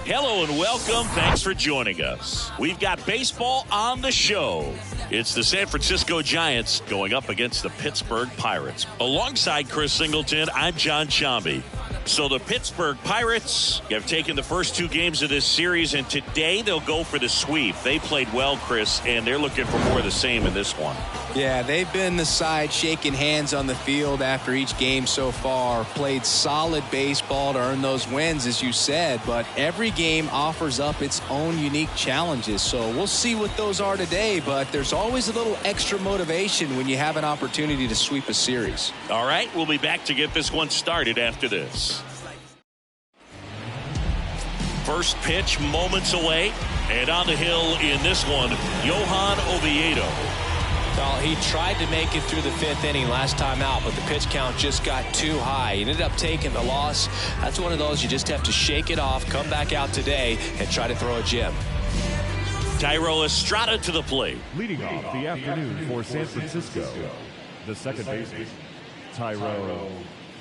Hello and welcome. Thanks for joining us. We've got baseball on the show. It's the San Francisco Giants going up against the Pittsburgh Pirates. Alongside Chris Singleton, I'm John Sciambi. So the Pittsburgh Pirates have taken the first two games of this series, and today they'll go for the sweep. They played well, Chris, and they're looking for more of the same in this one. Yeah, they've been the side shaking hands on the field after each game so far. Played solid baseball to earn those wins, as you said, but every game offers up its own unique challenges. So we'll see what those are today, but there's always a little extra motivation when you have an opportunity to sweep a series. All right, we'll be back to get this one started after this. First pitch moments away, and on the hill in this one, Johan Oviedo. Well, he tried to make it through the fifth inning last time out, but the pitch count just got too high. He ended up taking the loss. That's one of those you just have to shake it off, come back out today, and try to throw a gem. Thairo Estrada to the plate. Leading off the afternoon for San Francisco, the second baseman, Thairo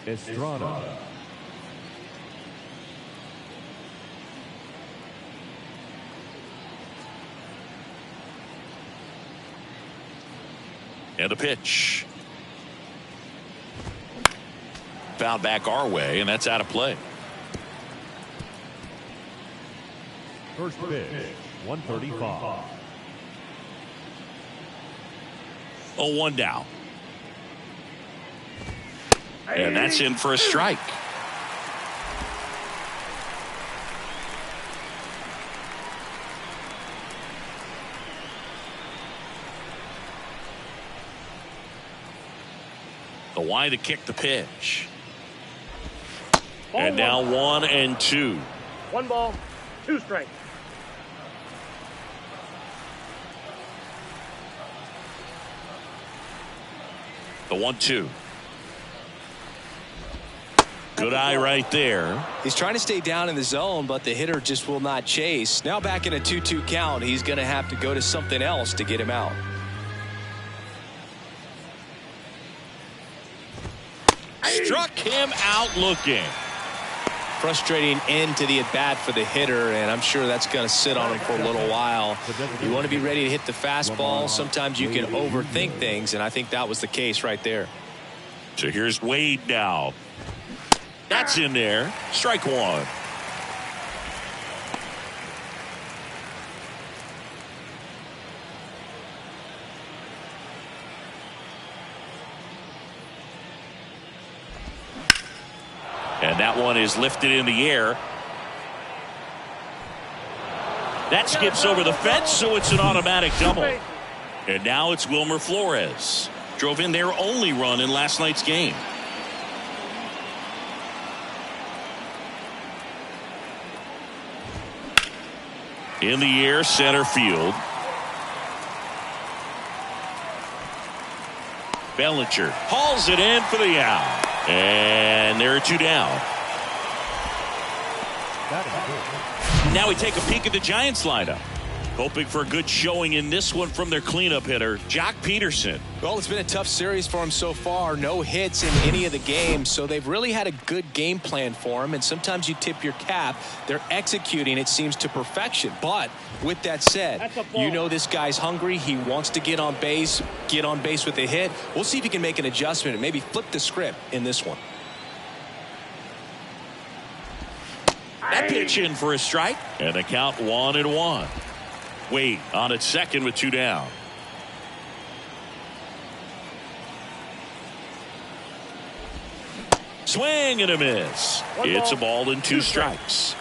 Estrada. And a pitch. Fouled back our way, and that's out of play. First pitch, 135. 0-1 down. And that's in for a strike. The wide to kick the pitch. And now 1-2. 1 ball, 2 strikes. The 1-2. Good eye right there. He's trying to stay down in the zone, but the hitter just will not chase. Now back in a 2-2 count, he's going to have to go to something else to get him out. Struck him out looking. Frustrating end to the at-bat for the hitter, and I'm sure that's going to sit on him for a little while. You want to be ready to hit the fastball. Sometimes you can overthink things, and I think that was the case right there. So here's Wade now. That's in there. Strike one. And that one is lifted in the air. That skips over the fence, so it's an automatic double. And now it's Wilmer Flores. Drove in their only run in last night's game. In the air, center field. Bellinger hauls it in for the out. And there are 2 down. Now we take a peek at the Giants lineup. Hoping for a good showing in this one from their cleanup hitter, Joc Pederson. Well, it's been a tough series for him so far. No hits in any of the games, so they've really had a good game plan for him. And sometimes you tip your cap. They're executing, it seems, to perfection. But with that said, you know this guy's hungry. He wants to get on base with a hit. We'll see if he can make an adjustment and maybe flip the script in this one. That pitch in for a strike, and the count 1-1. Wade on at second with 2 down. Swing and a miss. It's a ball and 2 strikes.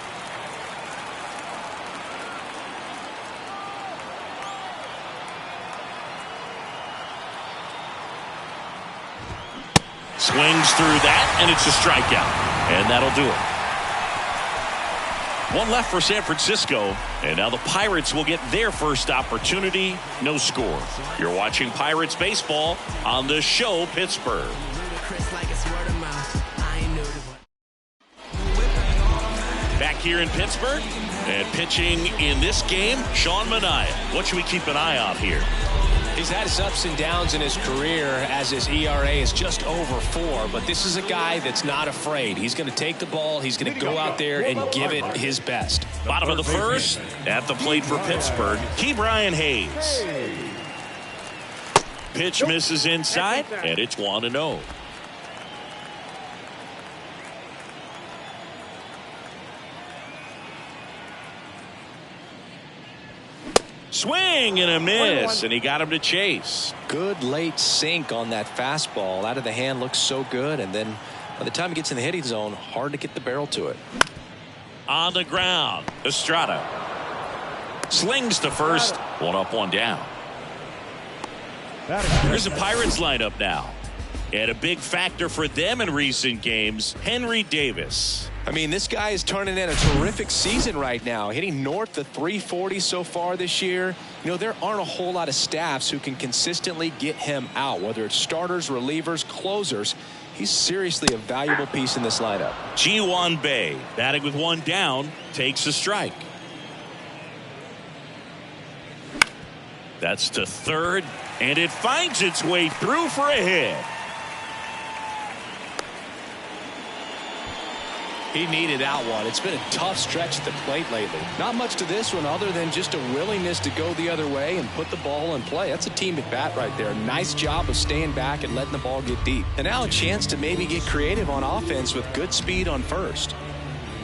Swings through that, and it's a strikeout. And that'll do it. One left for San Francisco, and now the Pirates will get their first opportunity. No score. You're watching Pirates baseball on the show Pittsburgh. Back here in Pittsburgh, and pitching in this game, Sean Manaea. What should we keep an eye on here? He's had his ups and downs in his career as his ERA is just over 4, but this is a guy that's not afraid. He's going to take the ball. He's going to go out there and give it his best. Bottom of the first, at the plate for Pittsburgh, Ke'Bryan Hayes. Pitch misses inside, and it's 1-0. Swing and a miss, and he got him to chase. Good late sink on that fastball. Out of the hand looks so good, and then by the time he gets in the hitting zone, hard to get the barrel to it. On the ground, Estrada slings to first. 1 up, 1 down. Here's the Pirates lineup now. And a big factor for them in recent games, Henry Davis. I mean, this guy is turning in a terrific season right now, hitting north of 340 so far this year. You know, there aren't a whole lot of staffs who can consistently get him out, whether it's starters, relievers, closers. He's seriously a valuable piece in this lineup. Ji-hwan Bae, batting with 1 down, takes a strike. That's to third, and it finds its way through for a hit. He needed that one. It's been a tough stretch at the plate lately. Not much to this one other than just a willingness to go the other way and put the ball in play. That's a team at bat right there. Nice job of staying back and letting the ball get deep. And now a chance to maybe get creative on offense with good speed on first.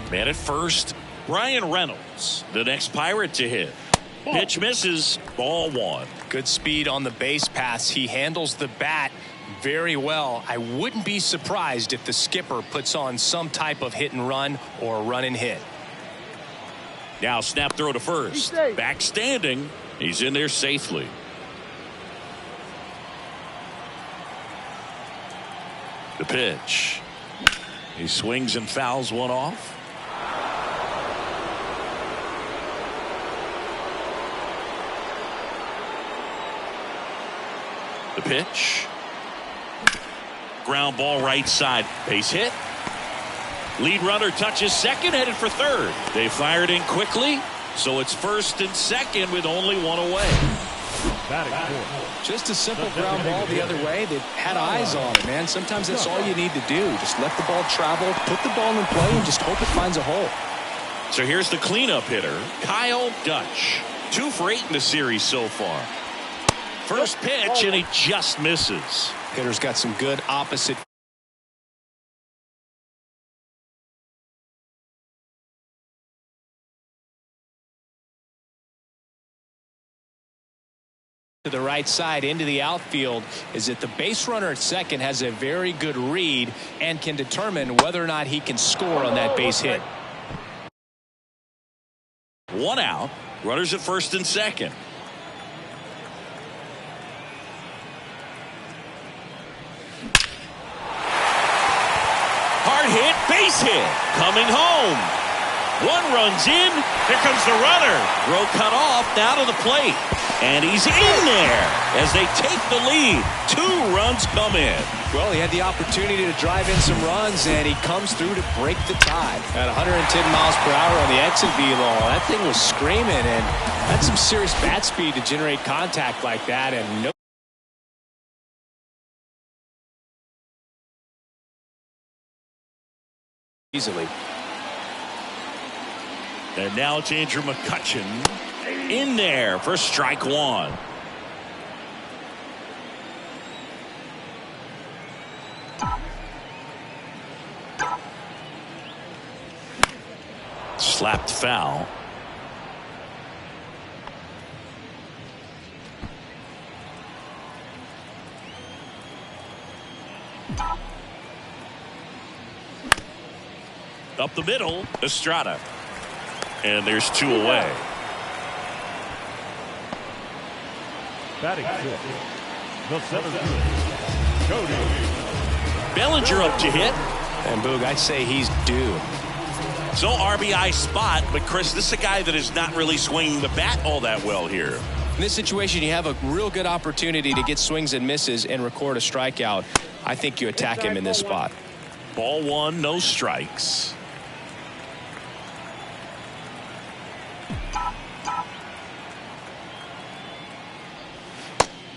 Man at first, Bryan Reynolds, the next Pirate to hit. Pitch misses, ball 1. Good speed on the base pass. He handles the bat very well. I wouldn't be surprised if the skipper puts on some type of hit and run or run and hit. Now snap throw to first. Back standing. He's in there safely. The pitch. He swings and fouls one off. The pitch. Ground ball right side. Base hit. Lead runner touches second, headed for third. They fired in quickly, so it's first and second with only 1 away. Just a simple ground ball the other way. They've had eyes on it, man. Sometimes that's all you need to do. Just let the ball travel, put the ball in play, and just hope it finds a hole. So here's the cleanup hitter, Kyle Dutch. 2 for 8 in the series so far. First pitch, and he just misses. Hitter's got some good opposite. To the right side into the outfield is that the base runner at second has a very good read and can determine whether or not he can score on that base hit. 1 out. Runners at first and second. Hard hit, base hit, coming home. 1 runs in. Here comes the runner. Throw cut off, now to the plate. And he's in there as they take the lead. 2 runs come in. Well, he had the opportunity to drive in some runs, and he comes through to break the tie. At 110 miles per hour on the exit velo, that thing was screaming, and that's some serious bat speed to generate contact like that, and no. Easily. And now it's Andrew McCutchen in there for strike 1. Slapped foul. Up the middle, Estrada. And there's 2 away. Batting 6th, the center fielder, Cody Bellinger up to hit. And Boog, I'd say he's due. So RBI spot, but Chris, this is a guy that is not really swinging the bat all that well here. In this situation, you have a real good opportunity to get swings and misses and record a strikeout. I think you attack him in this spot. Ball 1, no strikes.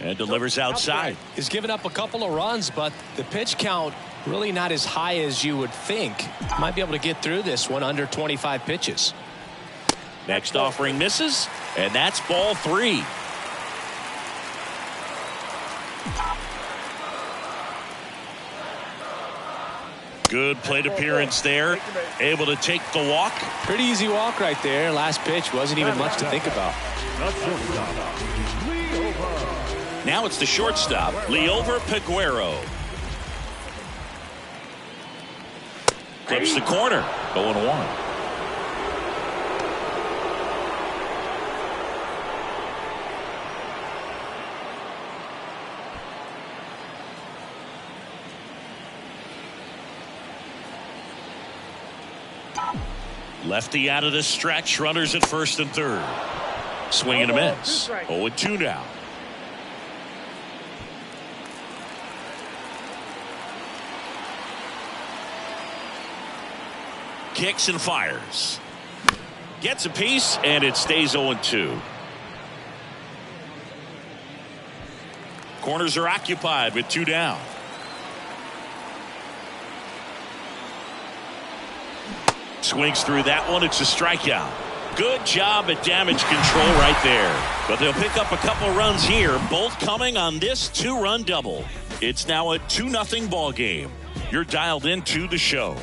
And delivers outside. He's given up a couple of runs, but the pitch count really not as high as you would think. Might be able to get through this one under 25 pitches. Next offering misses, and that's ball 3. Good plate appearance there. Able to take the walk. Pretty easy walk right there. Last pitch wasn't even much to think about. Now it's the shortstop, Liover Peguero. Clips the corner. 0-1. Lefty out of the stretch. Runners at first and third. Swing and a miss. 0-2 now. Kicks and fires. Gets a piece, and it stays 0-2. Corners are occupied with 2 down. Swings through that one. It's a strikeout. Good job at damage control right there. But they'll pick up a couple runs here, both coming on this 2-run double. It's now a 2-0 ball game. You're dialed into the show.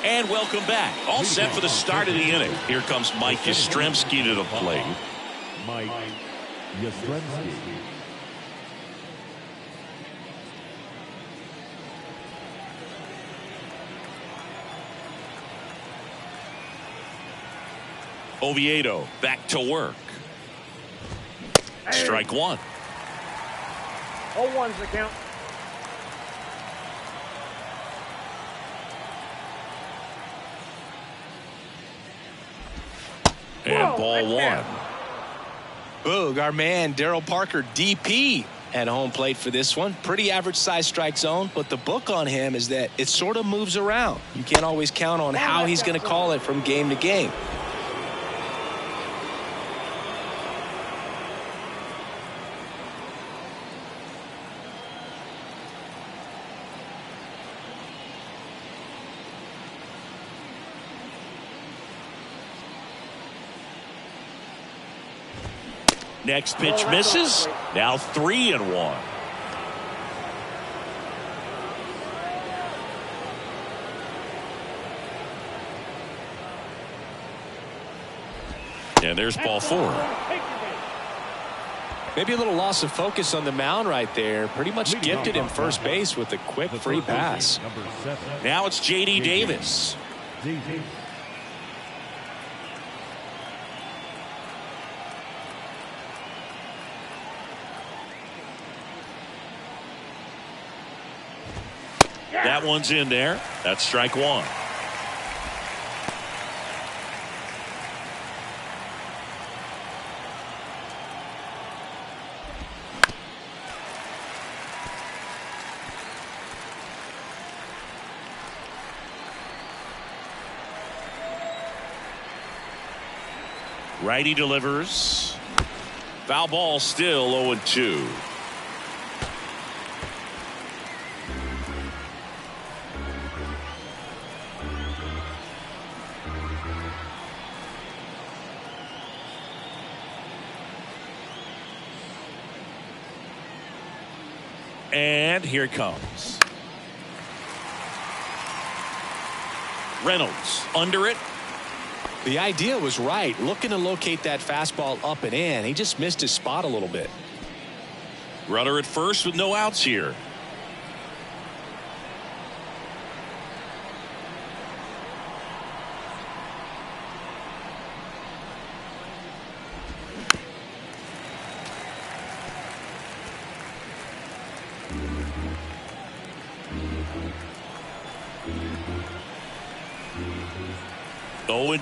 And welcome back. All set for the start of the inning. Here comes Mike Yastrzemski to the plate. Mike Yastrzemski. Oviedo back to work. Strike 1. 0-1's the count. And ball 1. Boog, our man Daryl Parker, DP, at home plate for this one. Pretty average size strike zone, but the book on him is that it sort of moves around. You can't always count on how he's going to call it from game to game. Next pitch misses. Now 3-1. And there's ball 4. Maybe a little loss of focus on the mound right there. Pretty much gifted him first base with a quick free pass. Now it's J.D. Davis. That one's in there. That's strike 1. Righty delivers. Foul ball, still 0-2. And here it comes. Reynolds under it. The idea was right. Looking to locate that fastball up and in. He just missed his spot a little bit. Runner at first with no outs here.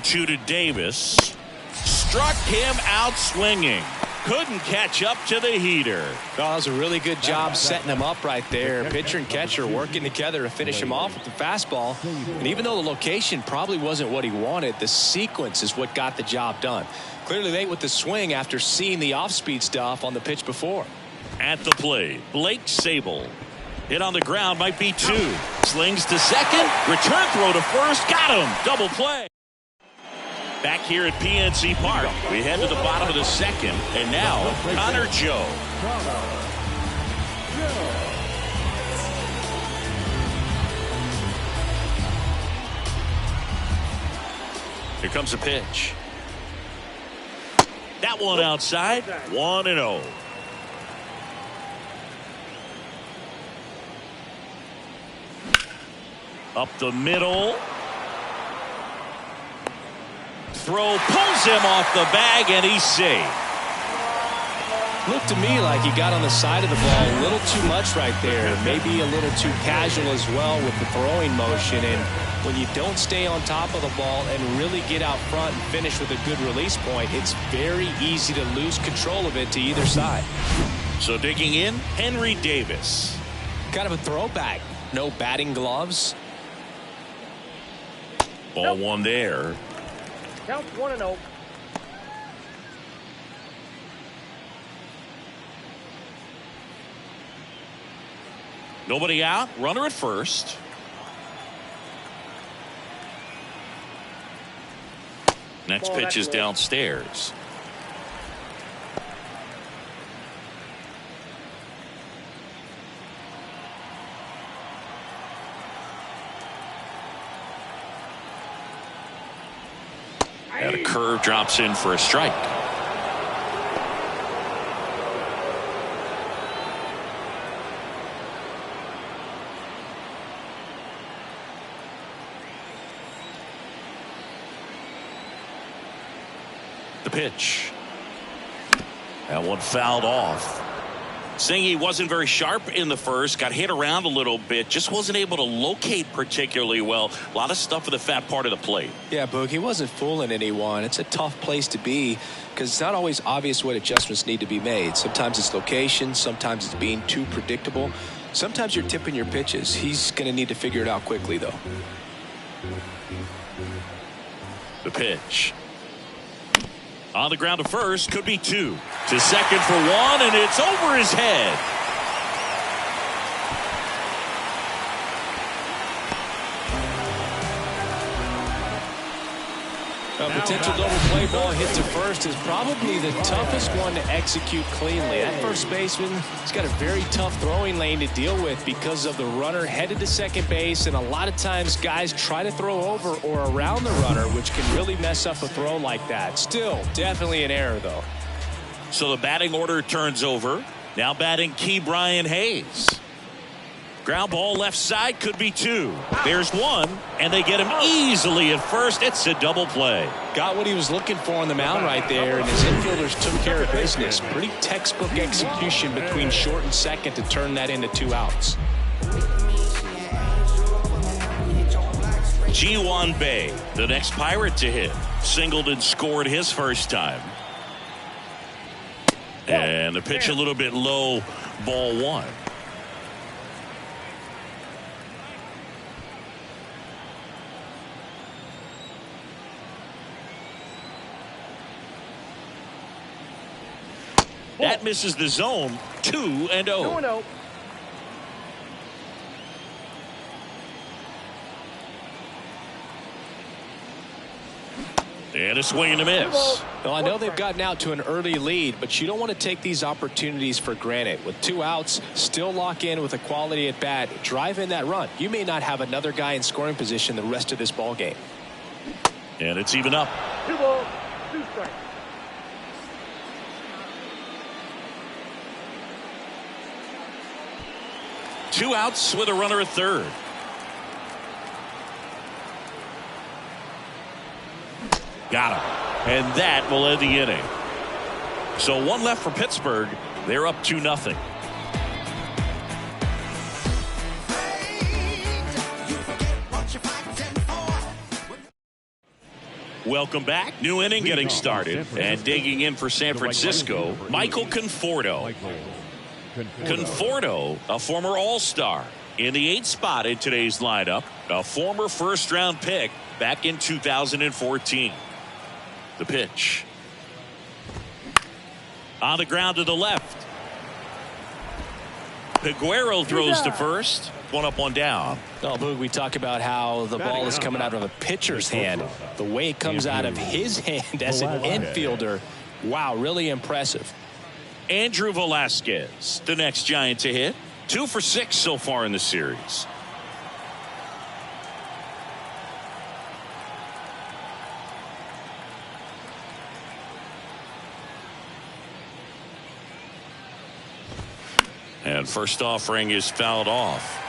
Two to Davis. Struck him out swinging. couldn't catch up to the heater. Oh, that was a really good job setting him up right there. Pitcher and catcher working together to finish him off with the fastball. And even though the location probably wasn't what he wanted, the sequence is what got the job done. Clearly late with the swing after seeing the off-speed stuff on the pitch before. At the plate, Blake Sabol. Hit on the ground, might be 2. Slings to second. Return throw to first. Got him. Double play. Back here at PNC Park, we head to the bottom of the second, and now Connor Joe. Here comes the pitch. That one outside, 1-0. Up the middle. Throw pulls him off the bag, and he's safe. Looked to me like he got on the side of the ball a little too much right there. Maybe a little too casual as well with the throwing motion. And when you don't stay on top of the ball and really get out front and finish with a good release point, it's very easy to lose control of it to either side. So digging in, Henry Davis. Kind of a throwback. No batting gloves. Ball one there. Count 1-0. Nobody out. Runner at first. Next pitch is downstairs. And a curve drops in for a strike. The pitch. That one fouled off. Saying he wasn't very sharp in the first, got hit around a little bit, just wasn't able to locate particularly well. A lot of stuff in the fat part of the plate. Yeah, Boog, he wasn't fooling anyone. It's a tough place to be because it's not always obvious what adjustments need to be made. Sometimes it's location, sometimes it's being too predictable. Sometimes you're tipping your pitches. He's going to need to figure it out quickly, though. The pitch. On the ground to first, could be 2. To second for 1, and it's over his head. A potential double play ball hit to first is probably the toughest one to execute cleanly. That first baseman has got a very tough throwing lane to deal with because of the runner headed to second base, and a lot of times guys try to throw over or around the runner, which can really mess up a throw like that. Still, definitely an error, though. So the batting order turns over. Now batting Ke'Bryan Hayes. Ground ball left side, could be 2. There's 1, and they get him easily at first. It's a double play. Got what he was looking for on the mound right there, and his infielders took care of business. Pretty textbook execution between short and second to turn that into 2 outs. Ji-hwan Bae, the next Pirate to hit. Singled and scored his first time. And the pitch a little bit low, ball 1. That misses the zone. 2-0. 2-0. And a swing and a miss. Well, I know they've gotten out to an early lead, but you don't want to take these opportunities for granted. With 2 outs, still lock in with a quality at bat. Drive in that run. You may not have another guy in scoring position the rest of this ball game. And it's even up. 2 balls, 2 strikes. Two outs with a runner at third. Got him. And that will end the inning. So 1 left for Pittsburgh. They're up 2-0. Welcome back. New inning getting started. And digging in for San Francisco, Michael Conforto. Conforto, a former All-Star. In the 8th spot in today's lineup, a former first-round pick back in 2014. The pitch. On the ground to the left. Peguero throws to first. One up, one down. Oh, Boog, we talk about how the ball is coming out of a pitcher's hand. The way it comes out of his hand as an infielder, wow, really impressive. Andrew Velasquez, the next Giant to hit. 2 for 6 so far in the series. And first offering is fouled off.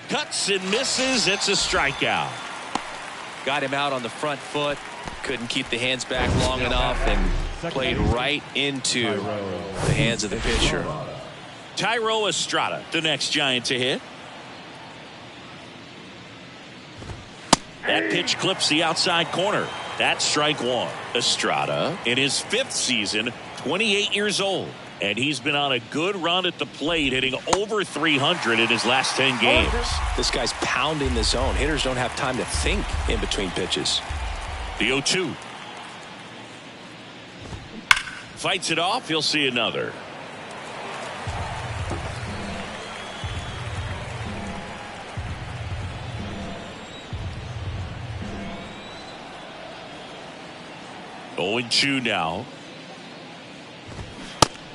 Cuts and misses. It's a strikeout. Got him out on the front foot. Couldn't keep the hands back long enough and played right into the hands of the pitcher. Thairo Estrada, the next Giant to hit. That pitch clips the outside corner. That's strike one. Estrada, in his 5th season, 28 years old. And he's been on a good run at the plate, hitting over 300 in his last 10 games. This guy's pounding the zone. Hitters don't have time to think in between pitches. The 0-2. Fights it off. He'll see another. Going 2 now.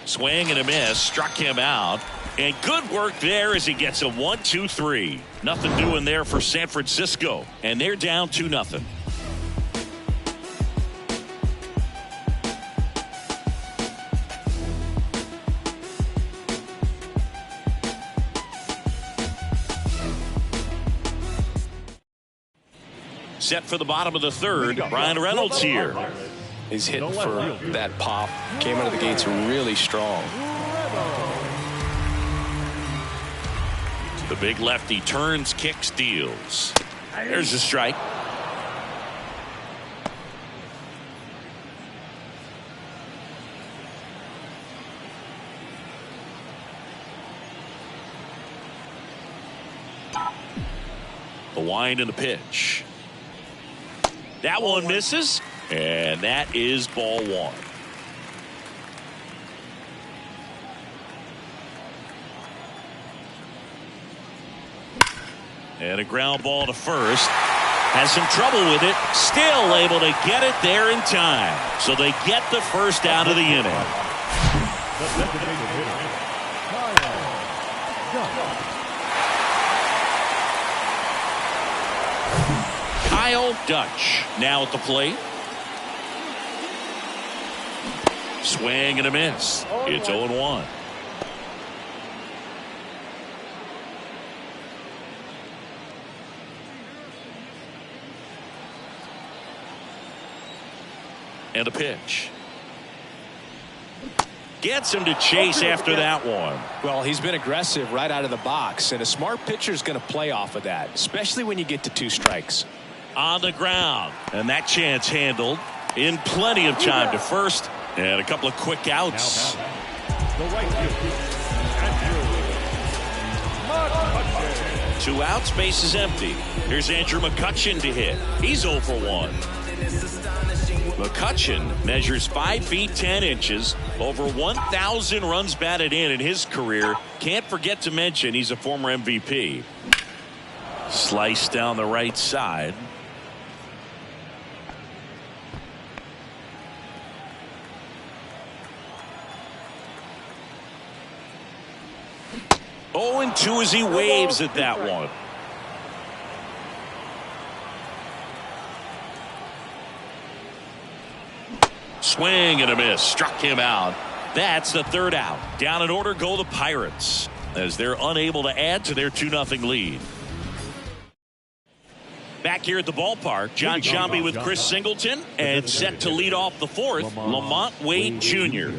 Swing and a miss, struck him out, and good work there as he gets a 1-2-3. Nothing doing there for San Francisco, and they're down 2-0. Set for the bottom of the 3rd, Brian Reynolds here. He's hitting for that pop. Came out of the gates really strong. The big lefty turns, kicks, deals. There's a strike. The wind and the pitch. That one misses. And that is ball 1. And a ground ball to first. Has some trouble with it. Still able to get it there in time. So they get the first out of the inning. Kyle Dutch now at the plate. Swing and a miss. It's 0-1. And a pitch. Gets him to chase after that one. Well, he's been aggressive right out of the box, and a smart pitcher is going to play off of that, especially when you get to 2 strikes. On the ground, and that chance handled in plenty of time to first. And a couple of quick outs. The right field. 2 outs, base is empty. Here's Andrew McCutchen to hit. He's 0 for 1. McCutchen measures 5 feet 10 inches, over 1,000 runs batted in his career. Can't forget to mention he's a former MVP. Slice down the right side. Oh, and 2 as he waves at that one. Swing and a miss. Struck him out. That's the third out. Down in order go the Pirates as they're unable to add to their 2-0 lead. Back here at the ballpark, John Sciambi with Chris Singleton, and set to lead off the fourth, Lamont Wade Jr.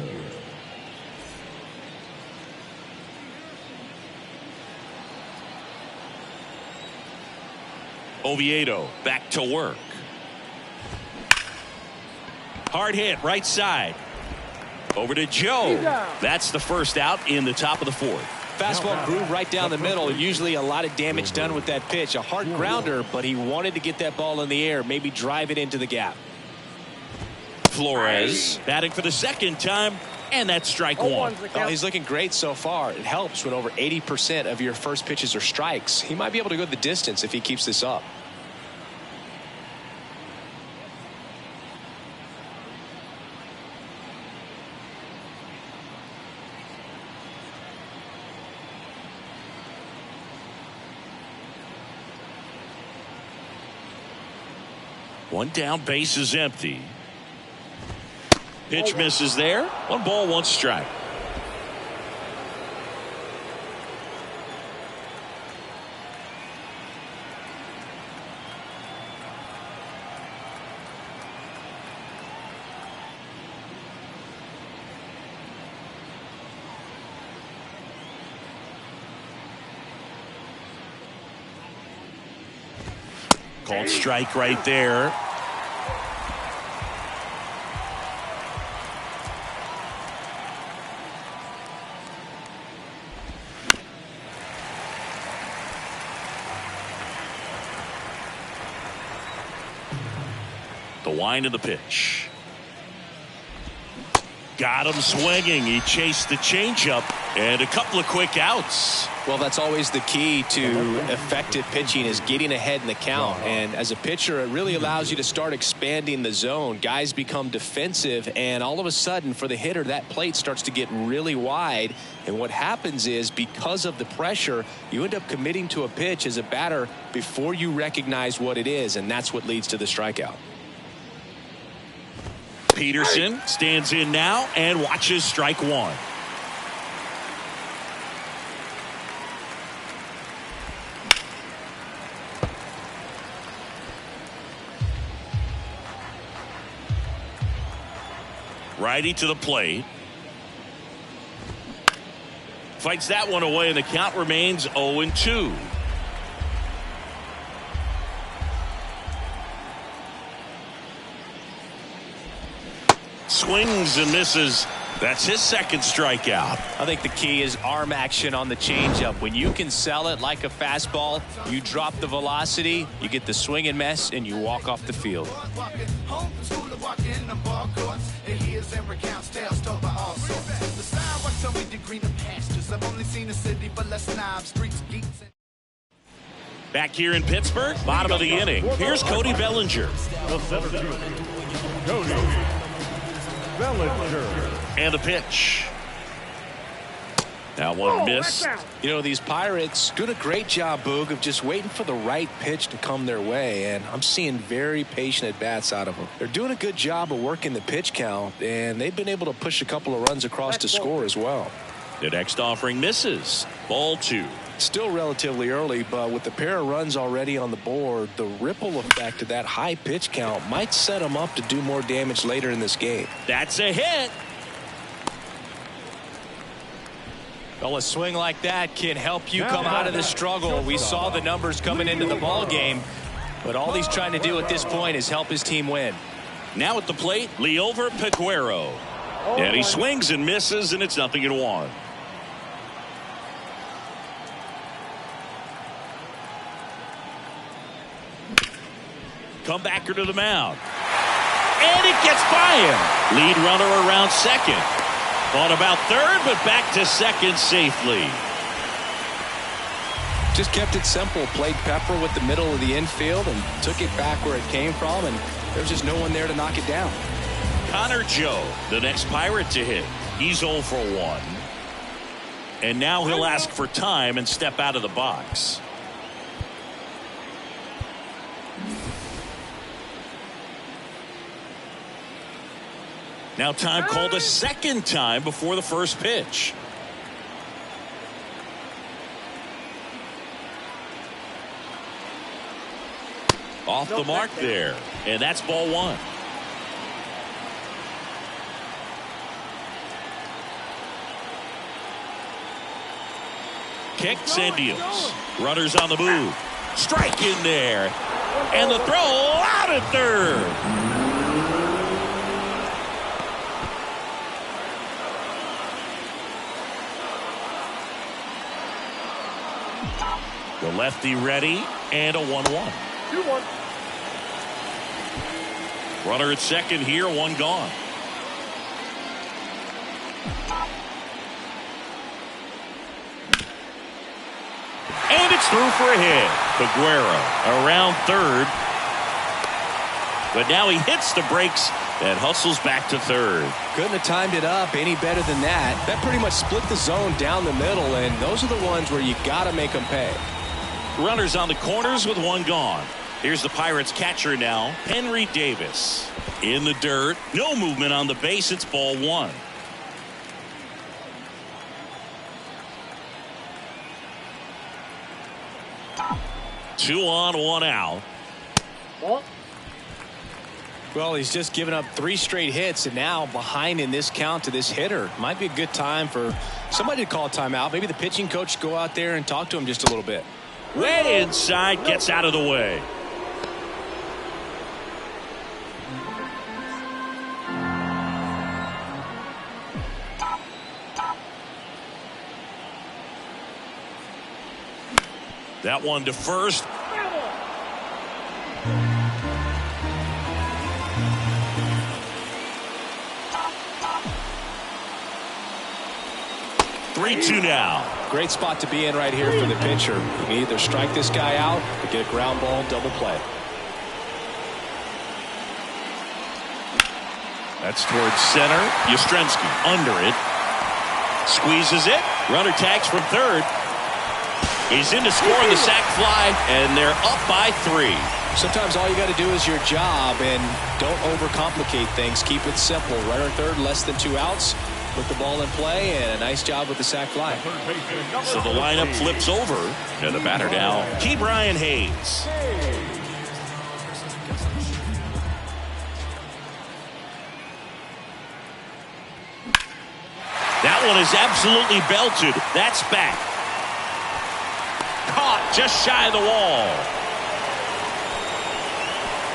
Oviedo back to work. Hard hit right side. Over to Joe. That's the first out in the top of the fourth. Fastball groove right down the middle. Usually a lot of damage done with that pitch. A hard grounder, but he wanted to get that ball in the air, maybe drive it into the gap. Flores batting for the second time, and that's strike one. Oh, he's looking great so far. It helps when over 80% of your first pitches are strikes. He might be able to go the distance if he keeps this up. One down, base is empty. Pitch misses there. 1 ball, 1 strike. Called strike right there. The wind of the pitch. Got him swinging. He chased the changeup and a couple of quick outs. Well, that's always the key to effective pitching, is getting ahead in the count. And as a pitcher, it really allows you to start expanding the zone. Guys become defensive, and all of a sudden for the hitter, that plate starts to get really wide. And what happens is, because of the pressure, you end up committing to a pitch as a batter before you recognize what it is, and that's what leads to the strikeout. Peterson stands in now and watches strike one. Righty to the plate. Fights that one away, and the count remains 0-2. Swings and misses. That's his second strikeout. I think the key is arm action on the changeup. When you can sell it like a fastball, you drop the velocity, you get the swing and miss, and you walk off the field. Back here in Pittsburgh, bottom of the inning. Here's Cody Bellinger. The center fielder, Cody Bellinger. And the pitch. Now one missed. You know, these Pirates doing a great job, Boog, of just waiting for the right pitch to come their way, and I'm seeing very patient at-bats out of them. They're doing a good job of working the pitch count, and they've been able to push a couple of runs across to score as well. The next offering misses. Ball 2. Still relatively early, but with the pair of runs already on the board, the ripple effect of that high pitch count might set them up to do more damage later in this game. That's a hit. Well, a swing like that can help you come out of the struggle. We saw the numbers coming into the ball game, but all he's trying to do at this point is help his team win. Now at the plate, Liover Peguero. And he swings and misses, and it's 0-1. Comebacker to the mound. And it gets by him. Lead runner around second. Thought about third, but back to second safely. Just kept it simple. Played Pepper with the middle of the infield and took it back where it came from, and there's just no one there to knock it down. Connor Joe, the next Pirate to hit. He's 0 for 1. And now he'll ask for time and step out of the box. Now time called a second time before the first pitch. Off the mark there. And that's ball one. Kicks and deals. Runners on the move. Strike in there. And the throw out at third. The lefty ready and a 1-1. 2-1. Runner at second here, one gone. And it's through for a hit. Peguero around third. But now he hits the brakes and hustles back to third. Couldn't have timed it up any better than that. That pretty much split the zone down the middle, and those are the ones where you got to make them pay. Runners on the corners with one gone. Here's the Pirates catcher now, Henry Davis. In the dirt, no movement on the base. It's ball one. Two on, one out. Ball. Well, he's just given up 3 straight hits, and now behind in this count to this hitter. Might be a good time for somebody to call a timeout. Maybe the pitching coach go out there and talk to him just a little bit. Way inside, gets out of the way. That one to first. Three-two now. Great spot to be in right here for the pitcher. You can either strike this guy out or get a ground ball, double play. That's towards center. Yastrzemski under it. Squeezes it. Runner tags from third. He's in to score on the sac fly, and they're up by 3. Sometimes all you got to do is your job, and don't overcomplicate things. Keep it simple. Runner third, less than 2 outs. Put the ball in play, and a nice job with the sac fly. So the lineup flips over, and the batter now, Ke'Bryan Hayes. That one is absolutely belted. That's back. Caught just shy of the wall.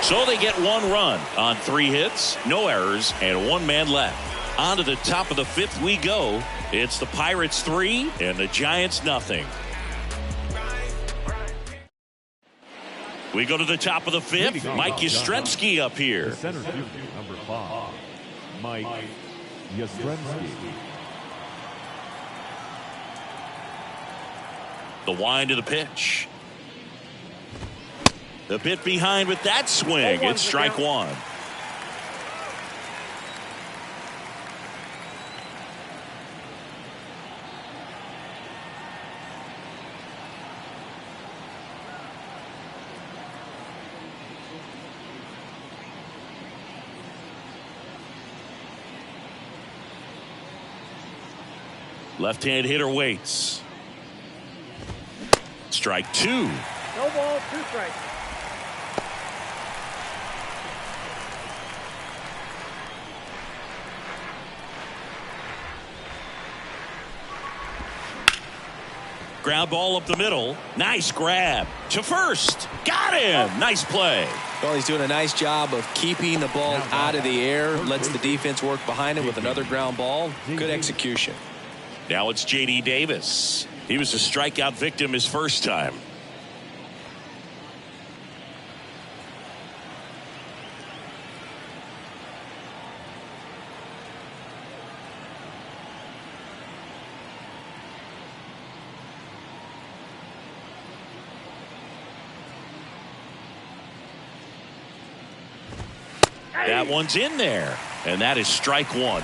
So they get 1 run on 3 hits, no errors, and 1 man left. On to the top of the 5th we go. It's the Pirates 3 and the Giants nothing. We go to the top of the 5th. Mike Yastrzemski up here. The center fielder, number 5, Mike Yastrzemski. The wind of the pitch. The bit behind with that swing. It's strike one. Left-hand hitter waits. Strike 2. No ball, 2 strikes. Ground ball up the middle. Nice grab to first. Got him. Nice play. Well, he's doing a nice job of keeping the ball out of the air. Lets the defense work behind it with another ground ball. Good execution. Now it's J.D. Davis. He was a strikeout victim his first time. That one's in there, and that is strike 1.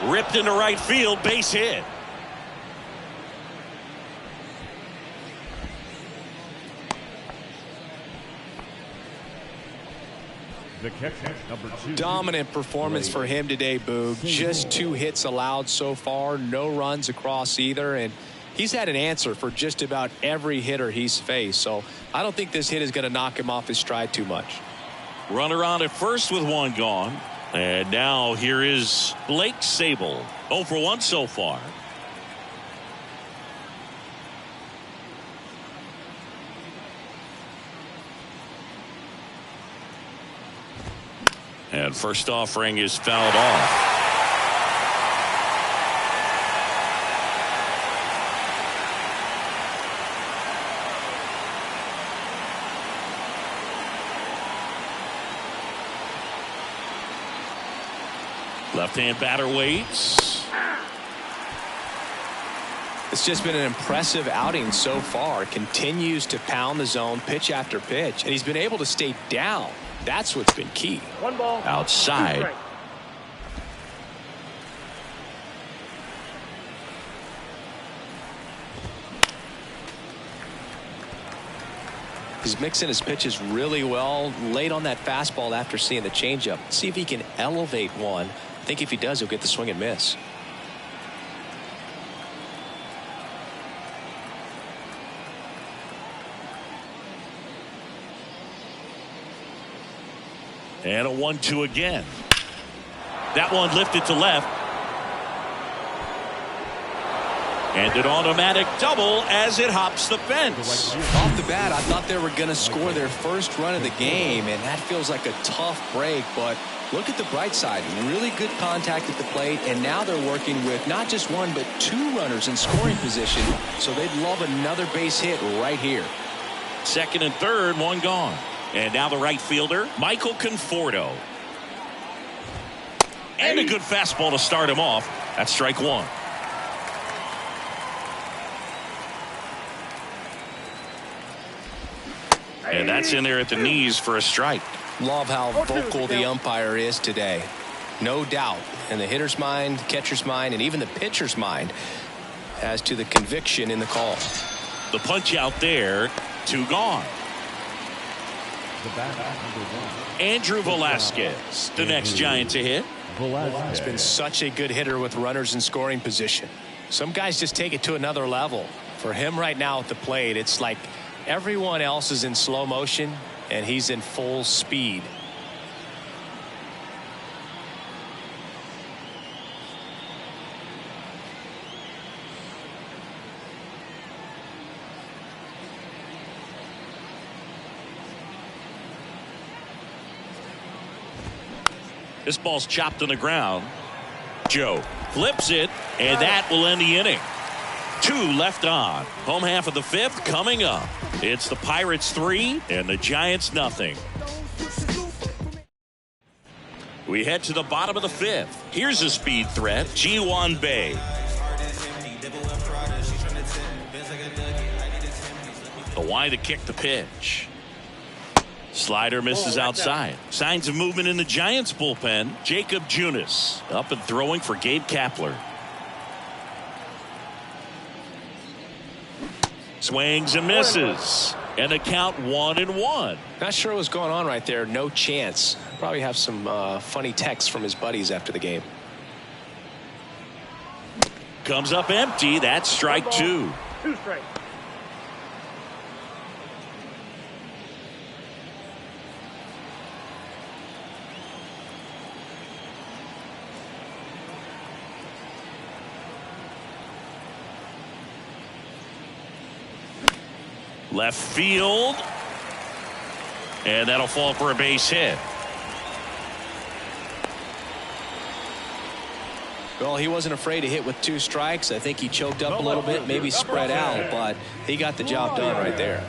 Ripped into right field, base hit. The catcher, number 2. Dominant performance for him today, Boog. Just 2 hits allowed so far, no runs across either, and he's had an answer for just about every hitter he's faced. So I don't think this hit is going to knock him off his stride too much. Runner on at first with 1 gone. And now here is Blake Sabol. 0 for 1 so far. And first offering is fouled off. Left-hand batter waits. It's just been an impressive outing so far. Continues to pound the zone pitch after pitch, and he's been able to stay down. That's what's been key. 1 ball. Outside. 2 strikes. He's mixing his pitches really well. Late on that fastball after seeing the changeup. See if he can elevate one. I think if he does, he'll get the swing and miss. And a 1-2 again. That one lifted to left. And an automatic double as it hops the fence. Off the bat, I thought they were going to score their first run of the game, and that feels like a tough break. But look at the bright side. Really good contact at the plate, and now they're working with not just 1 but 2 runners in scoring position. So they'd love another base hit right here. Second and third, 1 gone. And now the right fielder, Michael Conforto. And a good fastball to start him off. That's strike 1. And that's in there at the knees for a strike. Love how vocal the umpire is today. No doubt in the hitter's mind, catcher's mind, and even the pitcher's mind as to the conviction in the call. The punch out there, 2 gone. The batter, number 1. Andrew Velasquez, the next Giant to hit. He's been such a good hitter with runners in scoring position. Some guys just take it to another level. For him right now at the plate, it's like everyone else is in slow motion and he's in full speed. This ball's chopped on the ground. Joe flips it, and that will end the inning. 2 left on. Home half of the 5th coming up. It's the Pirates 3 and the Giants nothing. We head to the bottom of the 5th. Here's a speed threat, Ji-hwan Bae. The wide to kick the pitch. Slider misses outside. Signs of movement in the Giants bullpen. Jacob Junis up and throwing for Gabe Kapler. Swings and misses. And the count 1-1. Not sure what's going on right there. No chance. Probably have some funny texts from his buddies after the game. Comes up empty. That's strike 2. 2 strikes. Left field. And that'll fall for a base hit. Well, he wasn't afraid to hit with 2 strikes. I think he choked up a little bit, maybe spread out, but he got the job done right there.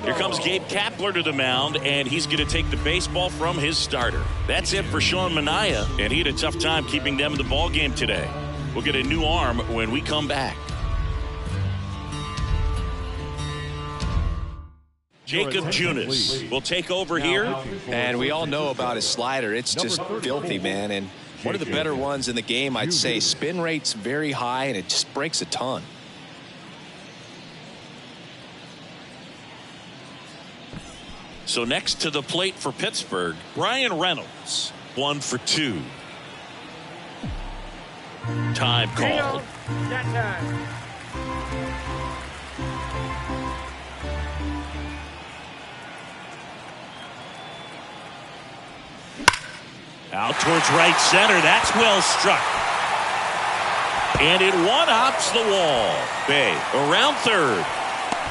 Here comes Gabe Kapler to the mound, and he's going to take the baseball from his starter. That's it for Sean Manaea, and he had a tough time keeping them in the ball game today. We'll get a new arm when we come back. Jacob Junis will take over here. And we all know about his slider. It's just filthy, man. And one of the better ones in the game, I'd say. Spin rate's very high, and it just breaks a ton. So next to the plate for Pittsburgh, Brian Reynolds, 1 for 2. Time called. That time. Out towards right center. That's well struck. And it one-hops the wall. Bay around third.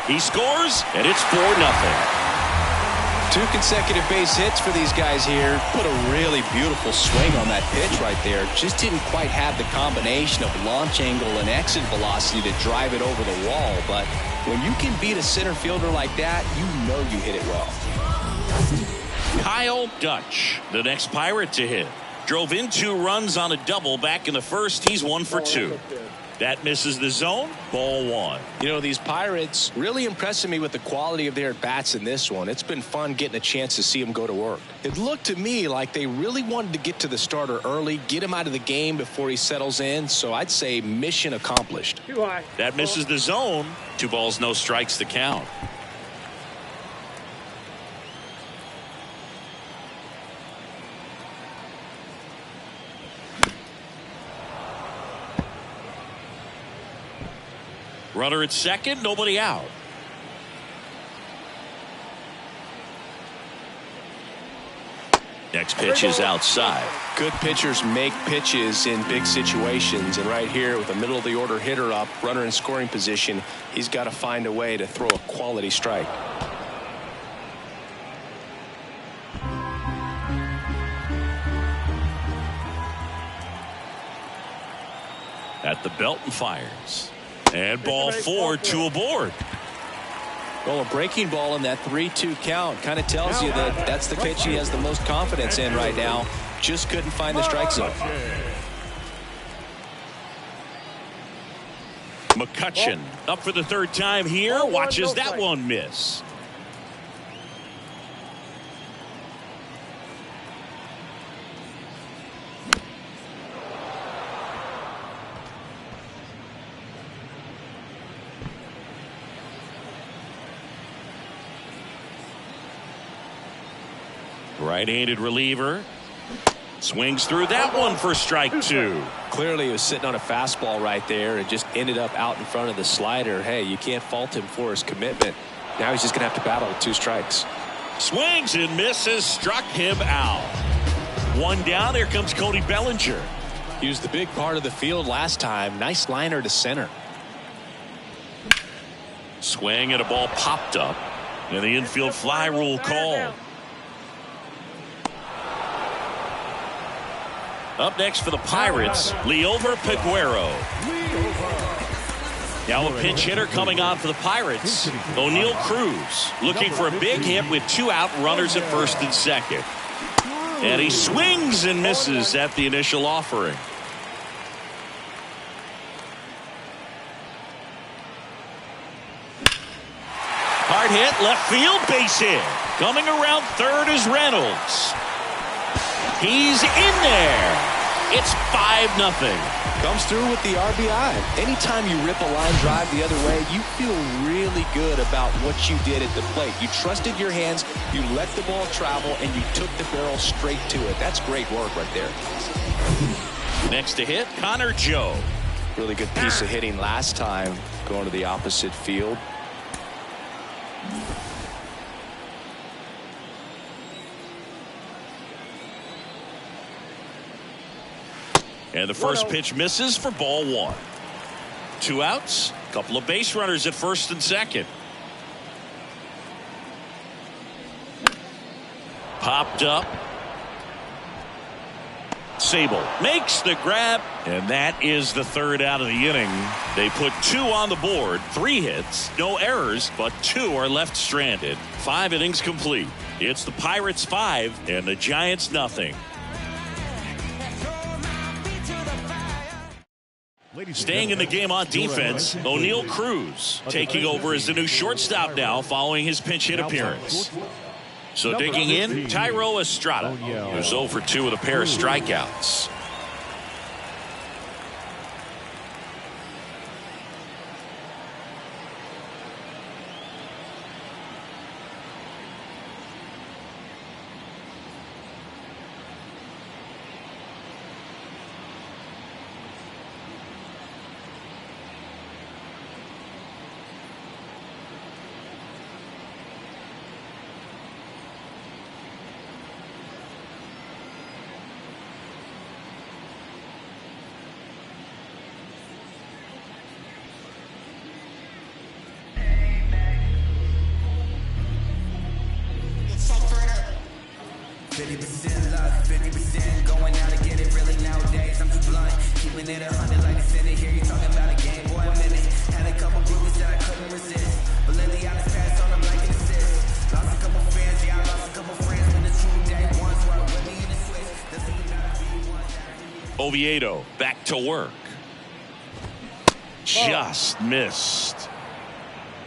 He scores, and it's 4-0. 2 consecutive base hits for these guys here. Put a really beautiful swing on that pitch right there. Just didn't quite have the combination of launch angle and exit velocity to drive it over the wall. But when you can beat a center fielder like that, you know you hit it well. Kyle Dutch, the next Pirate to hit. Drove in 2 runs on a double back in the first. He's 1 for 2. That misses the zone. Ball 1. You know, these Pirates really impressing me with the quality of their at-bats in this one. It's been fun getting a chance to see them go to work. It looked to me like they really wanted to get to the starter early, get him out of the game before he settles in. So I'd say mission accomplished. Too high. That misses the zone. 2 balls, no strikes to count. Runner at second, nobody out. Next pitch is outside. Good pitchers make pitches in big situations, and right here with a middle of the order hitter up, runner in scoring position, he's got to find a way to throw a quality strike. At the belt and fires. And ball 4, 2 aboard. Well, a breaking ball in that 3-2 count kind of tells you that that's the pitch he has the most confidence in right now. Just couldn't find the strike zone. McCutchen up for the 3rd time here. Watches that one miss. Right-handed reliever. Swings through that one for strike 2. Clearly he was sitting on a fastball right there and just ended up out in front of the slider. Hey, you can't fault him for his commitment. Now he's just going to have to battle with 2 strikes. Swings and misses. Struck him out. 1 down. Here comes Cody Bellinger. He was the big part of the field last time. Nice liner to center. Swing and a ball popped up. And the infield fly rule called. Up next for the Pirates, Liover Peguero. Now a pinch hitter coming on for the Pirates, O'Neill Cruz, looking for a big hit with 2 out, runners at first and second. And he swings and misses at the initial offering. Hard hit, left field, base hit. Coming around third is Reynolds. He's in there. It's 5-0. Comes through with the RBI. Anytime you rip a line drive the other way, you feel really good about what you did at the plate. You trusted your hands, you let the ball travel, and you took the barrel straight to it. That's great work right there. Next to hit, Connor Joe. Really good piece of hitting last time, going to the opposite field. And the first pitch misses for ball 1. 2 outs, a couple of base runners at first and second. Popped up. Sable makes the grab, and that is the 3rd out of the inning. They put 2 on the board, 3 hits, no errors, but 2 are left stranded. 5 innings complete. It's the Pirates 5 and the Giants nothing. Staying in the game on defense, O'Neill Cruz taking over as the new shortstop now following his pinch hit appearance. So digging in, Thairo Estrada, who's 0 for 2 with a pair of strikeouts. 90% going out to get it really nowadays. I'm too blunt, keeping it 100 like a city. Here you talking about a Game Boy Minute. Had a couple groupies that I couldn't resist, but lately I just passed on them like an assist. Lost a couple fans, yeah, I lost a couple friends, but the true day ones were with me in the switch. Doesn't even matter if you want. Oviedo back to work. Just missed.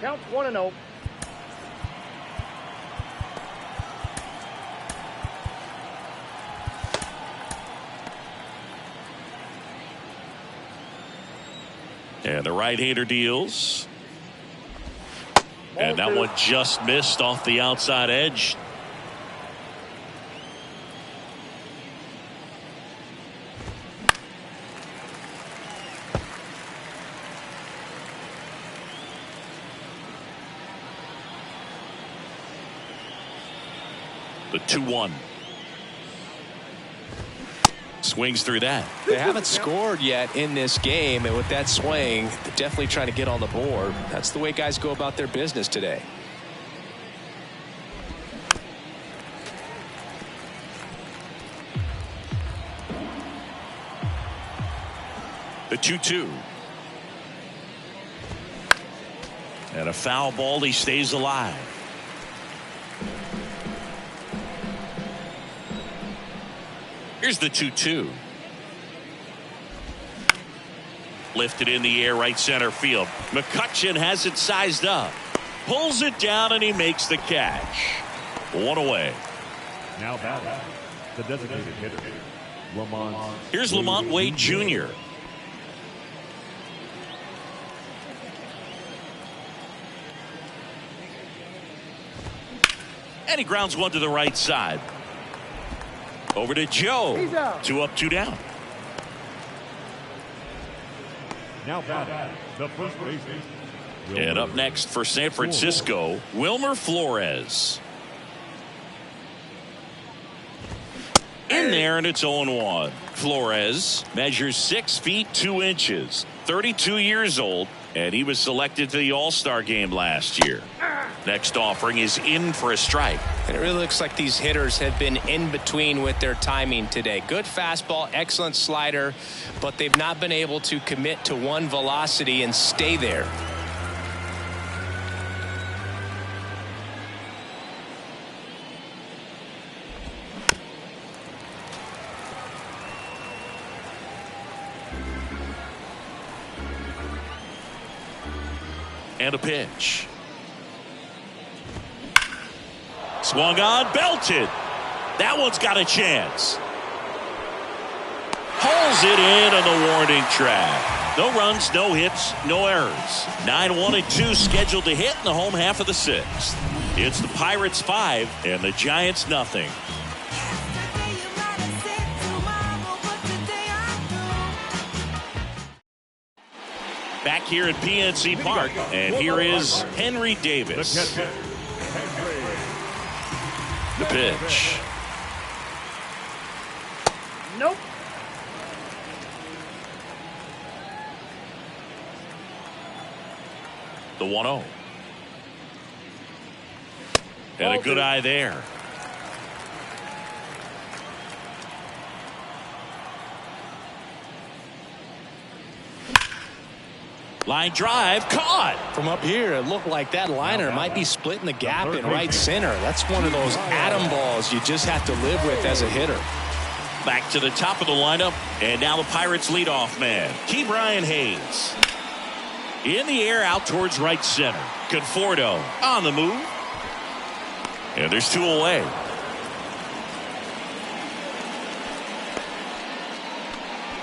Counts 1-0. And the right-hander deals. And that one just missed off the outside edge. The 2-1. Swings through that. They haven't scored yet in this game, and with that swing, they're definitely trying to get on the board. That's the way guys go about their business today. The 2-2. And a foul ball. He stays alive. Here's the 2-2. Lifted in the air, right center field. McCutchen has it sized up. Pulls it down, and he makes the catch. One away. Now batting, the designated hitter, Lamont. Here's Lamont Wade Jr. And he grounds one to the right side. Over to Joe. 2 up, 2 down. Now batting, the first baseman. And up next for San Francisco, Wilmer Flores. In there, and it's 0-1. Flores measures 6 feet 2 inches, 32 years old, and he was selected to the All-Star game last year. Next offering is in for a strike. And it really looks like these hitters have been in between with their timing today. Good fastball, excellent slider, but they've not been able to commit to one velocity and stay there. And a pitch. Swung on, belted. That one's got a chance. Hauls it in on the warning track. No runs, no hits, no errors. 9-1-2 scheduled to hit in the home half of the 6th. It's the Pirates 5 and the Giants nothing. Back here at PNC Park, and here is Henry Davis. The pitch. Nope. The 1-0. And a good eye there. Line drive, caught. From up here, it looked like that liner might be splitting the gap in right center. That's one of those atom balls you just have to live with as a hitter. Back to the top of the lineup, and now the Pirates leadoff man, Ke'Bryan Hayes. In the air, out towards right center. Conforto on the move. And there's 2 away.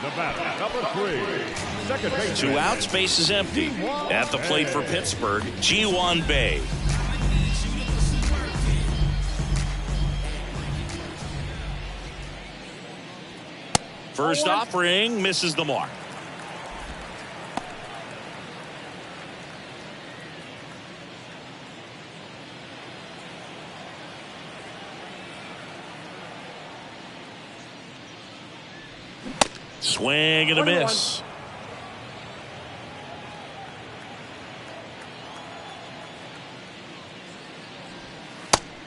The batter, number 3, second baseman. 2 outs, base is empty. At the plate for Pittsburgh, Ji-hwan Bae. First offering misses the mark. Swing and a miss.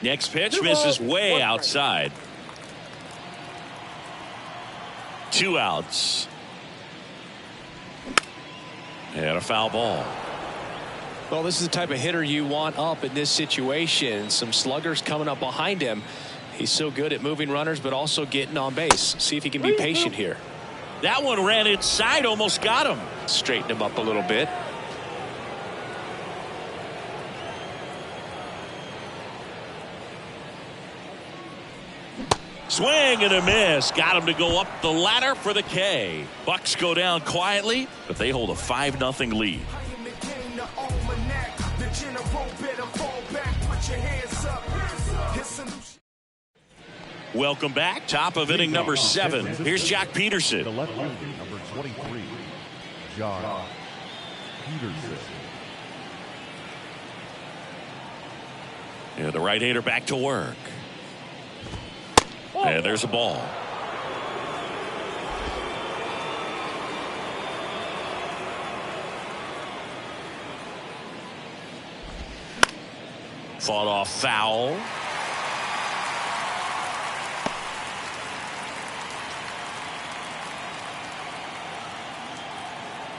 Next pitch misses way outside. 2 outs. And a foul ball. Well, this is the type of hitter you want up in this situation. Some sluggers coming up behind him. He's so good at moving runners, but also getting on base. See if he can be patient here. That one ran inside, almost got him. Straighten him up a little bit. Swing and a miss. Got him to go up the ladder for the K. Bucks go down quietly, but they hold a 5-0 lead. Welcome back. Top of inning number 7. Here's Jock The Peterson. left fielder, number 23, Jock Peterson. And the right-hander back to work. And there's a ball. Fought off foul.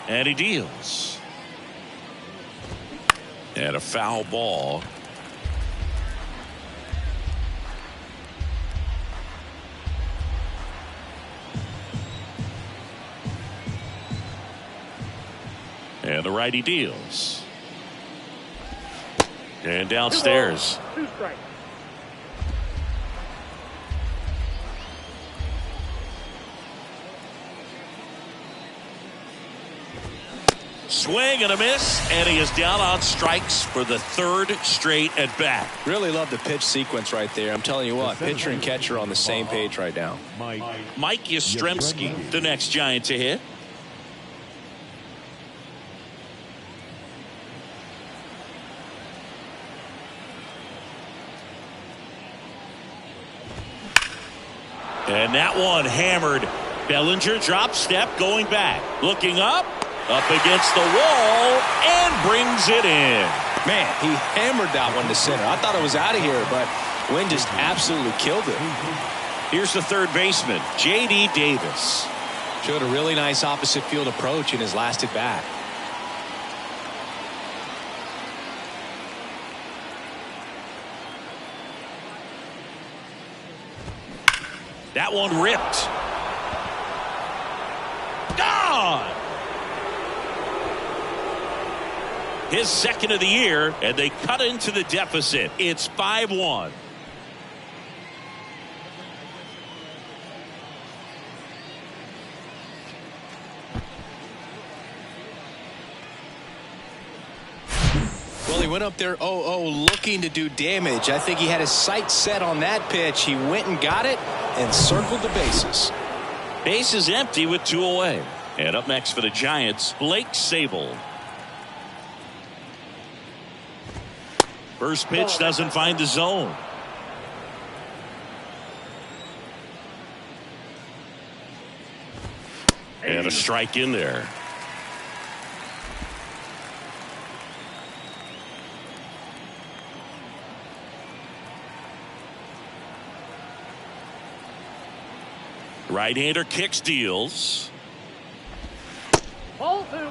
And he deals. And a foul ball. And the righty deals. And downstairs. 2 strikes. Swing and a miss, and he is down on strikes for the 3rd straight at bat. Really love the pitch sequence right there. I'm telling you what, pitcher and catcher on the same page right now. Mike Yastrzemski, the next Giant to hit. And that one hammered. Bellinger drop step going back. Looking up against the wall, and brings it in. Man, he hammered that one to center. I thought it was out of here, but Wynn just absolutely killed it. Here's the third baseman, J.D. Davis. Showed a really nice opposite field approach in his last at bat. That one ripped. Gone! His second of the year, and they cut into the deficit. It's 5-1. Well, he went up there 0-0 looking to do damage. I think he had his sights set on that pitch. He went and got it and circled the bases. Base is empty with 2 away. And up next for the Giants, Blake Sabol. First pitch doesn't find the zone. And a strike in there. Right-hander kicks, deals. Ball 2.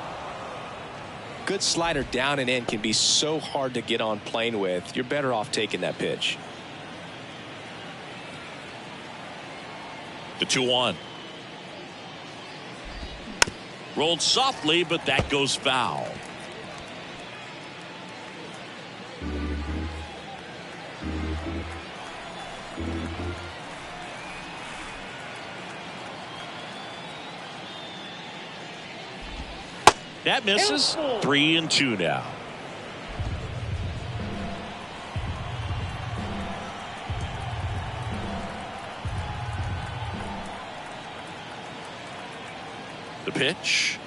Good slider down and in can be so hard to get on plane with. You're better off taking that pitch. The 2-1. Rolled softly, but that goes foul. That misses. 3-2 now. The pitch.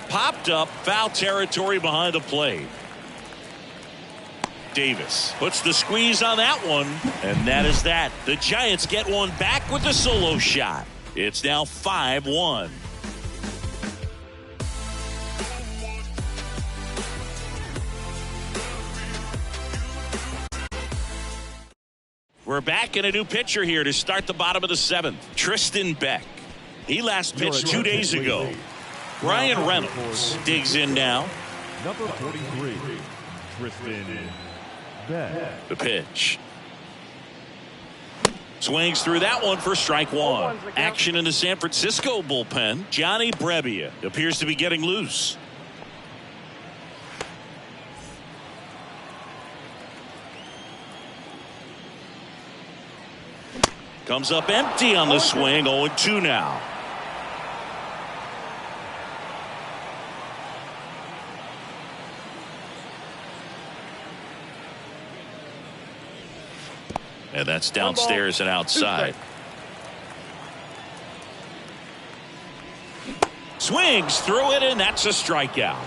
Popped up, foul territory behind the plate. Davis puts the squeeze on that one, and that is that. The Giants get one back with the solo shot. It's now 5-1. We're back in a new pitcher here to start the bottom of the 7th. Tristan Beck. He last pitched 2 days ago. Ryan Reynolds digs in now. Number 43, Tristan Beck. The pitch. Swings through that one for strike one. Action in the San Francisco bullpen. Johnny Brebbia appears to be getting loose. Comes up empty on the swing. 0-2 now. And that's downstairs and outside. Swings through it, and that's a strikeout.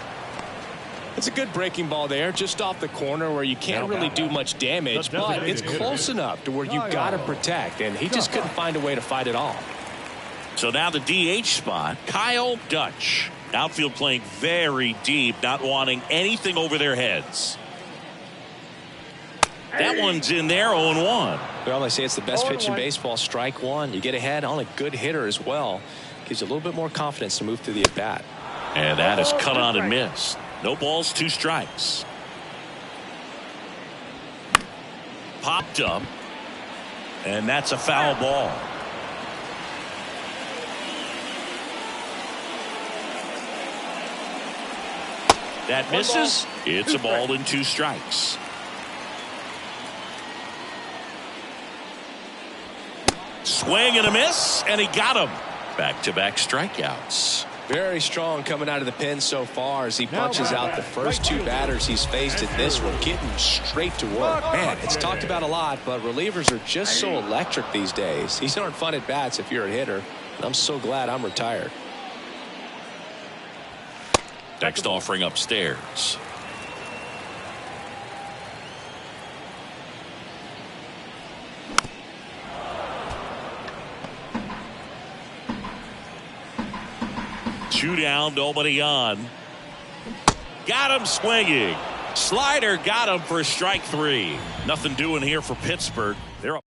It's a good breaking ball there, just off the corner where you can't really do much damage, but it's close enough to where you got to protect, and he just couldn't find a way to fight it off. So now the DH spot, Kyle Dutch. Outfield playing very deep, not wanting anything over their heads. That one's in there, 0-1. Well, they say it's the best pitch in baseball, strike one. You get ahead on a good hitter as well. Gives you a little bit more confidence to move through the at-bat. And that is cut on and missed. No balls, 2 strikes. Popped up. And that's a foul ball. That misses. It's a ball and 2 strikes. Swing and a miss, and he got him. Back-to-back strikeouts. Very strong coming out of the pen so far as he punches out the first 2 batters he's faced in this one, getting straight to work. Man, it's talked about a lot, but relievers are just so electric these days. These aren't fun at bats if you're a hitter. And I'm so glad I'm retired. Next offering upstairs. Two down, nobody on. Got him swinging. Slider got him for strike 3. Nothing doing here for Pittsburgh. They're up.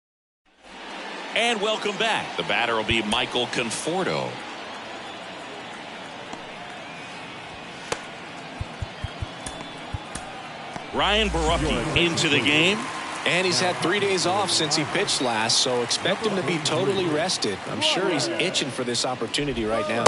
And welcome back. The batter will be Michael Conforto. Ryan Borucki into the game. And he's had 3 days off since he pitched last, so expect him to be totally rested. I'm sure he's itching for this opportunity right now.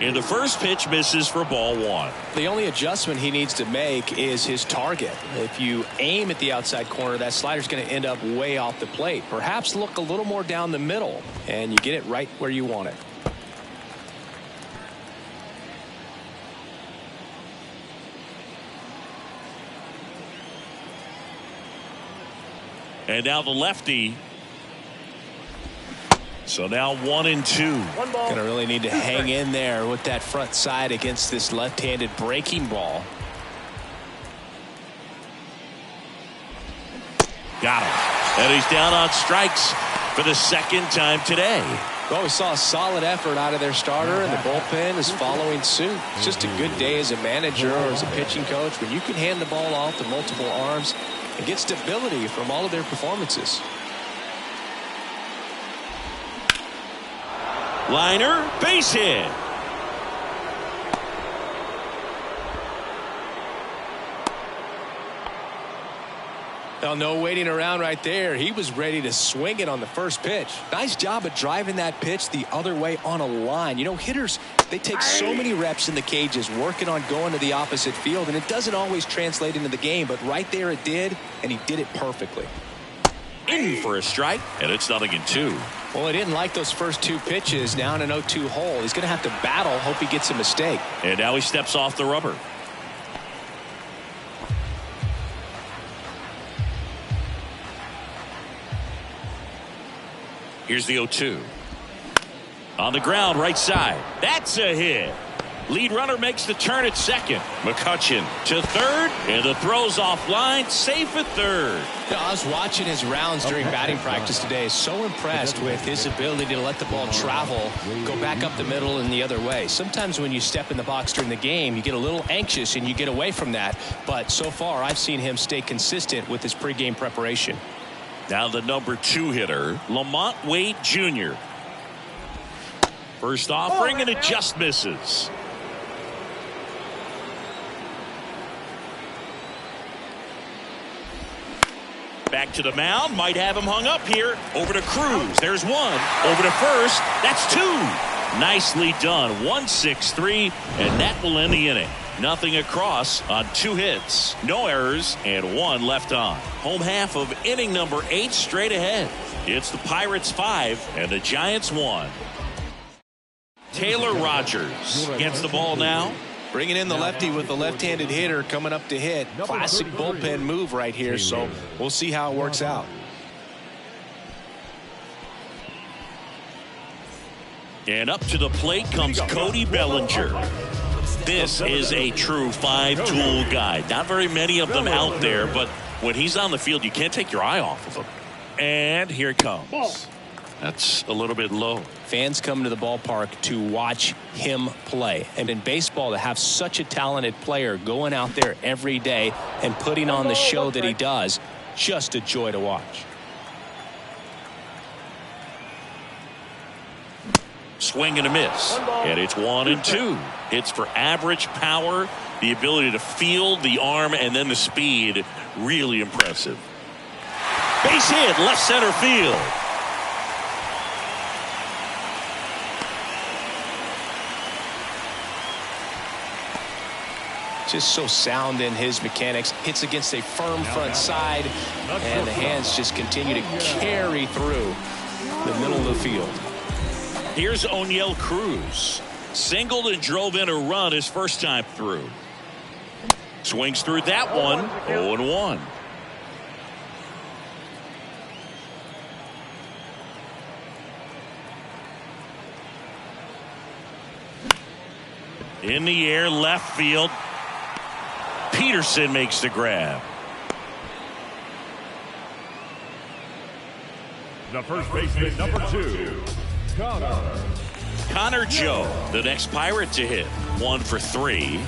And the first pitch misses for ball 1. The only adjustment he needs to make is his target. If you aim at the outside corner, that slider's going to end up way off the plate. Perhaps look a little more down the middle, and you get it right where you want it. And now the lefty. So now 1-2. Gonna really need to hang in there with that front side against this left-handed breaking ball. Got him. And he's down on strikes for the second time today. Well, we saw a solid effort out of their starter, and the bullpen is following suit. It's just a good day as a manager or as a pitching coach when you can hand the ball off to multiple arms and get stability from all of their performances. Liner, base hit. Well, no waiting around right there. He was ready to swing it on the first pitch. Nice job of driving that pitch the other way on a line. You know, hitters, they take so many reps in the cages working on going to the opposite field, and it doesn't always translate into the game, but right there it did, and he did it perfectly. In for a strike, and it's 0-2. Well, he didn't like those first 2 pitches down an 0-2 hole. He's going to have to battle, hope he gets a mistake. And now he steps off the rubber. Here's the 0-2. On the ground, right side. That's a hit. Lead runner makes the turn at second. McCutchen to third, and the throw's offline, safe at third. I was watching his rounds during batting practice today. So impressed with his ability to let the ball travel, go back up the middle and the other way. Sometimes when you step in the box during the game, you get a little anxious and you get away from that. But so far, I've seen him stay consistent with his pregame preparation. Now the number 2 hitter, Lamont Wade Jr. First offering, and it just misses. Back to the mound, might have him hung up here. Over to Cruz, there's one. Over to first, that's 2. Nicely done, 1-6-3, and that will end the inning. Nothing across on 2 hits, no errors, and 1 left on. Home half of inning number 8 straight ahead. It's the Pirates 5 and the Giants 1. Taylor Rogers gets the ball now. Bringing in the lefty with the left-handed hitter coming up to hit. Classic bullpen move right here, so we'll see how it works out. And up to the plate comes Cody Bellinger. This is a true 5-tool guy. Not very many of them out there, but when he's on the field, you can't take your eye off of him. And here it comes. That's a little bit low. Fans come to the ballpark to watch him play. And in baseball, to have such a talented player going out there every day and putting on the show that he does, just a joy to watch. Swing and a miss. And it's 1-2. Hits for average power, the ability to field the arm, and then the speed. Really impressive. Base hit, left center field. Just so sound in his mechanics. Hits against a firm front side, and the hands just continue to carry through the middle of the field. Here's Oneil Cruz. Singled and drove in a run his first time through. Swings through that one. 0-1. In the air, left field. Peterson makes the grab. The first baseman, number 2, Connor Joe, the next Pirate to hit. 1 for 3.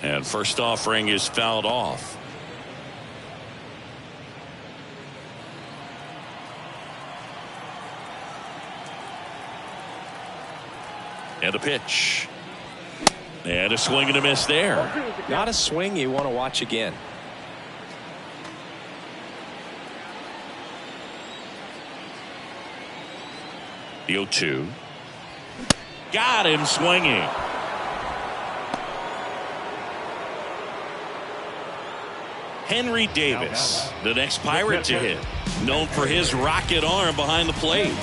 And first offering is fouled off. And a pitch. And a swing and a miss there. Not a swing you want to watch again. The 0-2. Got him swinging. Henry Davis, the next Pirate to hit. Known for his rocket arm behind the plate.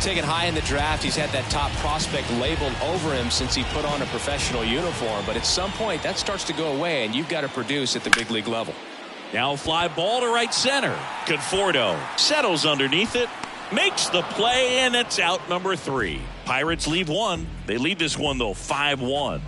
Taken high in the draft, he's had that top prospect labeled over him since he put on a professional uniform. But at some point, that starts to go away, and you've got to produce at the big league level. Now fly ball to right center. Conforto settles underneath it. Makes the play, and it's out number 3. Pirates leave 1. They lead this one, though, 5-1.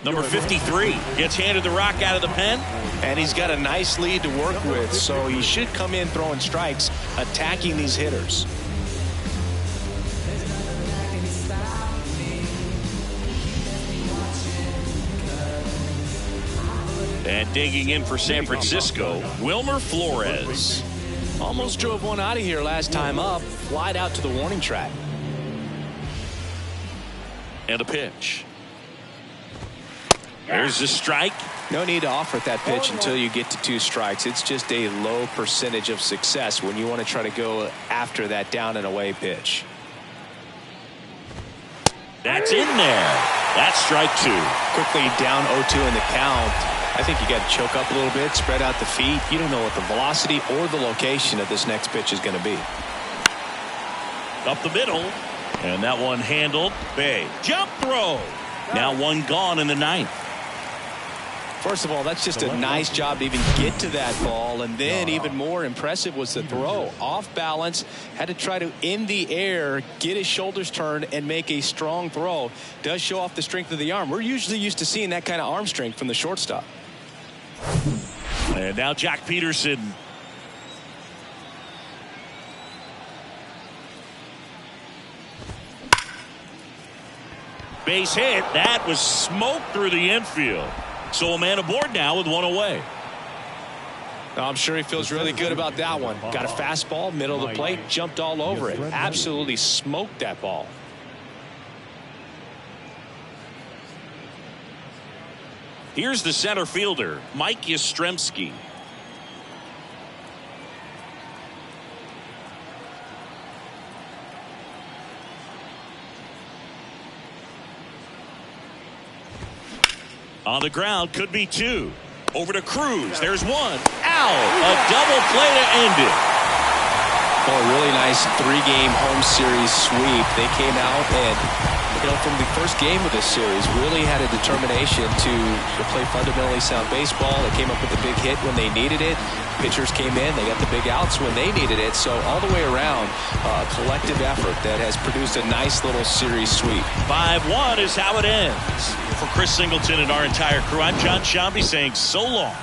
Number 53 gets handed the rock out of the pen. And he's got a nice lead to work with, so he should come in throwing strikes, attacking these hitters. And digging in for San Francisco, Wilmer Flores. Almost drove one out of here last time up. Flied out to the warning track. And a pitch. There's the strike. No need to offer that pitch until you get to 2 strikes. It's just a low percentage of success when you want to try to go after that down and away pitch. That's in there. That's strike 2. Quickly down 0-2 in the count. I think you got to choke up a little bit, spread out the feet. You don't know what the velocity or the location of this next pitch is going to be. Up the middle. And that one handled. Bay. Jump throw. Now one gone in the 9th. First of all, that's just a nice job to even get to that ball. And then even more impressive was the throw. Off balance, had to try to, in the air, get his shoulders turned and make a strong throw. Does show off the strength of the arm. We're usually used to seeing that kind of arm strength from the shortstop. And now Jack Peterson. Base hit. That was smoked through the infield. So a man aboard now with one away. I'm sure he feels really good about that one. Got a fastball, middle of the plate, jumped all over it. Absolutely smoked that ball. Here's the center fielder, Mike Yastrzemski. On the ground, could be 2. Over to Cruz. There's 1. Out. A double play to end it. Oh, a really nice 3-game home series sweep. They came out and, from the first game of this series, really had a determination to play fundamentally sound baseball. They came up with a big hit when they needed it. Pitchers came in. They got the big outs when they needed it. So all the way around, a collective effort that has produced a nice little series sweep. 5-1 is how it ends. For Chris Singleton and our entire crew, I'm John Sciambi saying so long.